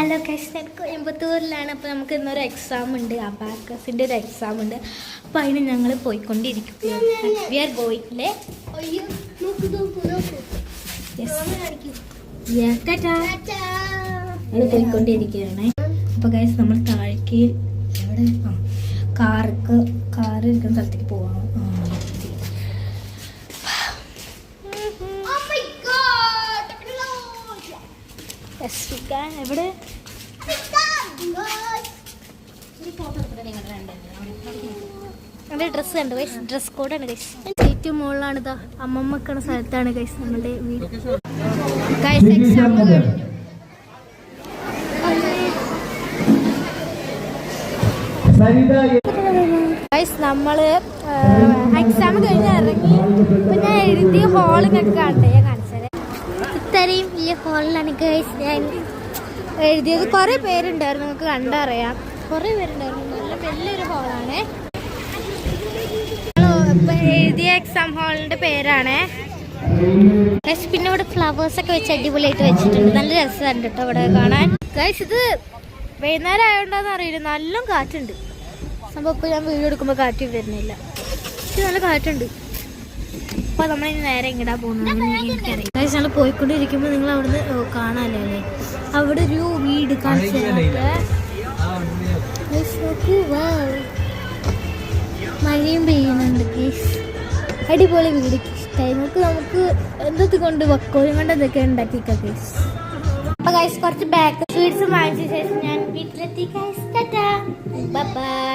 Hello guys, ഞാൻ കോയമ്പത്തൂരിലാണ്. അപ്പോൾ നമുക്ക് ഇന്നൊരു എക്സാം ഉണ്ട്, അബാക്കസിൻ്റെ ഒരു എക്സാം ഉണ്ട്. അപ്പോൾ അതിന് ഞങ്ങൾ പോയിക്കൊണ്ടിരിക്കുകയാണ്. വി ആർ ഗോയിങ് അല്ലേ? ഞങ്ങൾ പോയിക്കൊണ്ടിരിക്കുകയാണ്. അപ്പോൾ ഗൈസ് നമ്മൾ താഴേക്ക് എവിടെ കാറ് ഇരിക്കുന്ന സ്ഥലത്തേക്ക് പോവാം. എവിടെ ഡ്രസ് കണ്ടു ഗൈസ്, ഡ്രസ് കോഡാണ് ഗൈസ്. ഏറ്റവും മുകളിലാണ് ഇതാ അമ്മമ്മക്കണ സ്ഥലത്താണ് ഗൈസ് നമ്മളുടെ വീട്. ഗൈസ് എക്സാം കഴിഞ്ഞു. ഗൈസ് നമ്മള് എക്സാം കഴിഞ്ഞ് ഇറങ്ങി. ഇപ്പൊ ഞാൻ എഴുതിയ ഹാളിനൊക്കെ കാണട്ടെ, ഞാൻ കാണിച്ചത് ഇത്രയും ഈ ഹാളിലാണ് ഗൈസ് ഞാൻ എഴുതിയത്. കുറേ പേരുണ്ടായിരുന്നു, നിങ്ങൾക്ക് കണ്ടറിയാം. കുറേ പേരുണ്ടായിരുന്നു, നല്ല വലിയൊരു ഹാളാണ്. എഴുതിയ എക്സാം ഹാളിന്റെ പേരാണ്. പിന്നെ ഇവിടെ ഫ്ലവേഴ്സ് ഒക്കെ വെച്ച് അടിപൊളിയായിട്ട് വെച്ചിട്ടുണ്ട്. നല്ല രസമുണ്ട് കേട്ടോ ഇവിടെ കാണാൻ. ഗൈസ് ഇത് വൈകുന്നേരം ആയതുകൊണ്ടാന്ന് അറിയില്ല, നല്ല കാറ്റുണ്ട്. സംഭവം ഇപ്പോൾ ഞാൻ വീഡിയോ എടുക്കുമ്പോൾ കാറ്റ് വരുന്നില്ല, പക്ഷെ നല്ല കാറ്റുണ്ട്. അപ്പോൾ നമ്മളിനി നേരെ ഇങ്ങടാ പോകുന്നത് എനിക്കറിയാം. ഗൈസ് ഞങ്ങൾ പോയിക്കൊണ്ടിരിക്കുമ്പോൾ നിങ്ങൾ അവിടുന്ന് കാണാമല്ലേ അല്ലേ, അവിടെ ഒരു വീട് കാണിച്ചു തരാം. മഴയും പെയ്യുന്നുണ്ട് ഗൈസ്, അടിപൊളി വീട് ഇഷ്ടമായി. നമുക്ക് എന്തൊക്കെ കൊണ്ട് വക്കോലും കൊണ്ട് എന്തൊക്കെ ഉണ്ടാക്കിക്കാം ഗൈസ്. അപ്പോൾ ഗൈസ് കുറച്ച് ബാക്ക് സ്വീറ്റ്സ് വാങ്ങിച്ച ശേഷം ഞാൻ വീട്ടിലെത്തി ഗൈസ്. Tata, bye bye.